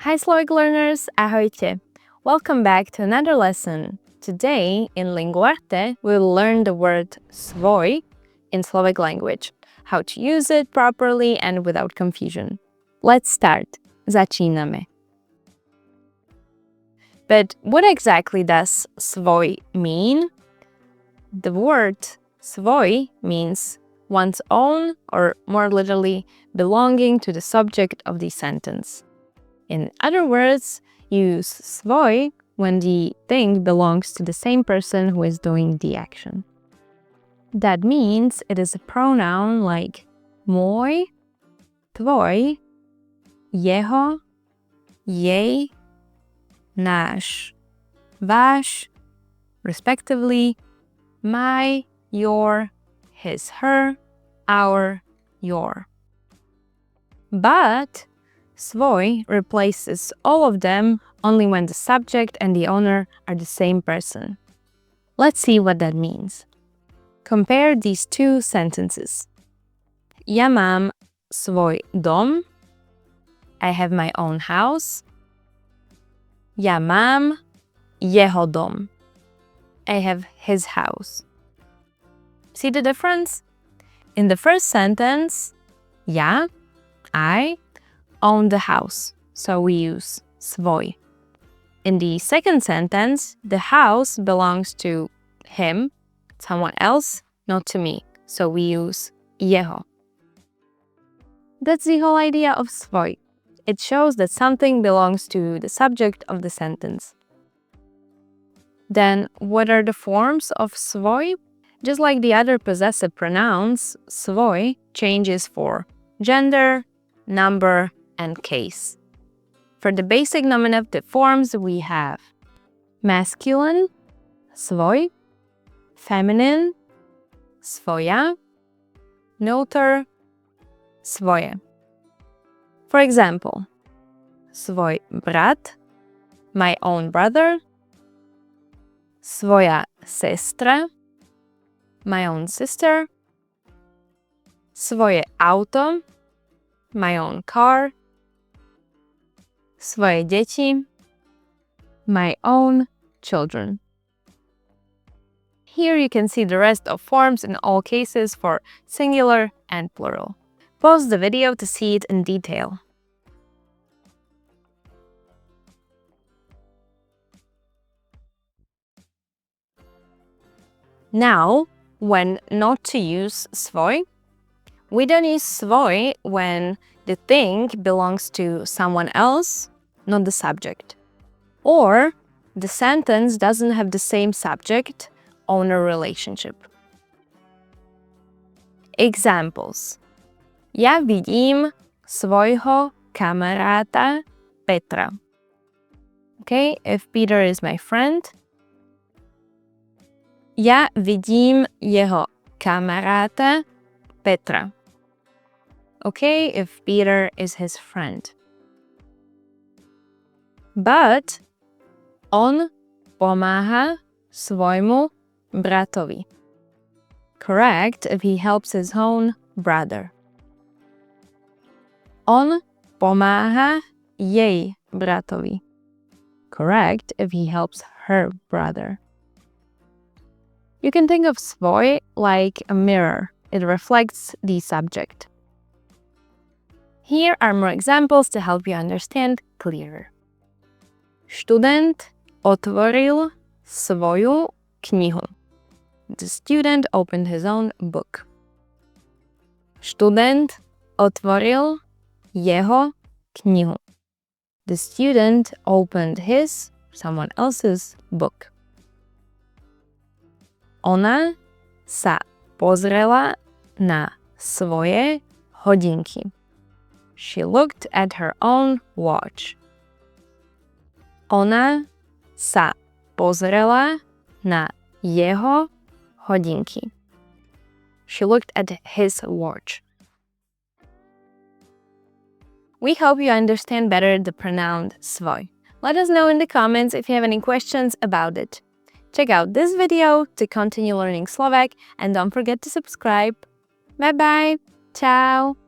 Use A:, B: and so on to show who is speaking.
A: Hi Slovak learners, ahojte! Welcome back to another lesson. Today in Linguarte, we'll learn the word svoj in Slovak language, how to use it properly and without confusion. Let's start. Začíname. But what exactly does svoj mean? The word svoj means one's own, or more literally, belonging to the subject of the sentence. In other words, use svoj when the thing belongs to the same person who is doing the action. That means it is a pronoun like môj, tvoj, jeho, jej, náš, váš, respectively, my, your, his, her, our, your. But svoj replaces all of them only when the subject and the owner are the same person. Let's see what that means. Compare these two sentences. Ja mám svoj dom. I have my own house. Ja mám jeho dom. I have his house. See the difference? In the first sentence, ja, I, own the house, so we use svoj. In the second sentence, the house belongs to him, someone else, not to me, so we use jeho. That's the whole idea of svoj. It shows that something belongs to the subject of the sentence. Then, what are the forms of svoj? Just like the other possessive pronouns, svoj changes for gender, number, and case. For the basic nominative forms, we have masculine, svoj, feminine, svoja, neuter, svoje. For example, svoj brat, my own brother, svoja sestra, my own sister, svoje auto, my own car, svoje deti, my own children. Here you can see the rest of forms in all cases for singular and plural. Pause the video to see it in detail. Now, when not to use svoj, we don't use svoj when the thing belongs to someone else, not the subject. Or the sentence doesn't have the same subject-owner relationship. Examples. Ja vidím svojho kamaráta Petra. Okay, if Peter is my friend, ja vidím jeho kamaráta Petra. Okay, if Peter is his friend. But on pomáha svojmu bratovi. Correct if he helps his own brother. On pomáha jej bratovi. Correct if he helps her brother. You can think of svoj like a mirror. It reflects the subject. Here are more examples to help you understand clearer. Študent otvoril svoju knihu. The student opened his own book. Študent otvoril jeho knihu. The student opened his, someone else's, book. Ona sa pozrela na svoje hodinky. She looked at her own watch. Ona sa pozrela na jeho hodinky. She looked at his watch. We hope you understand better the pronoun svoj. Let us know in the comments if you have any questions about it. Check out this video to continue learning Slovak and don't forget to subscribe. Bye bye! Ciao!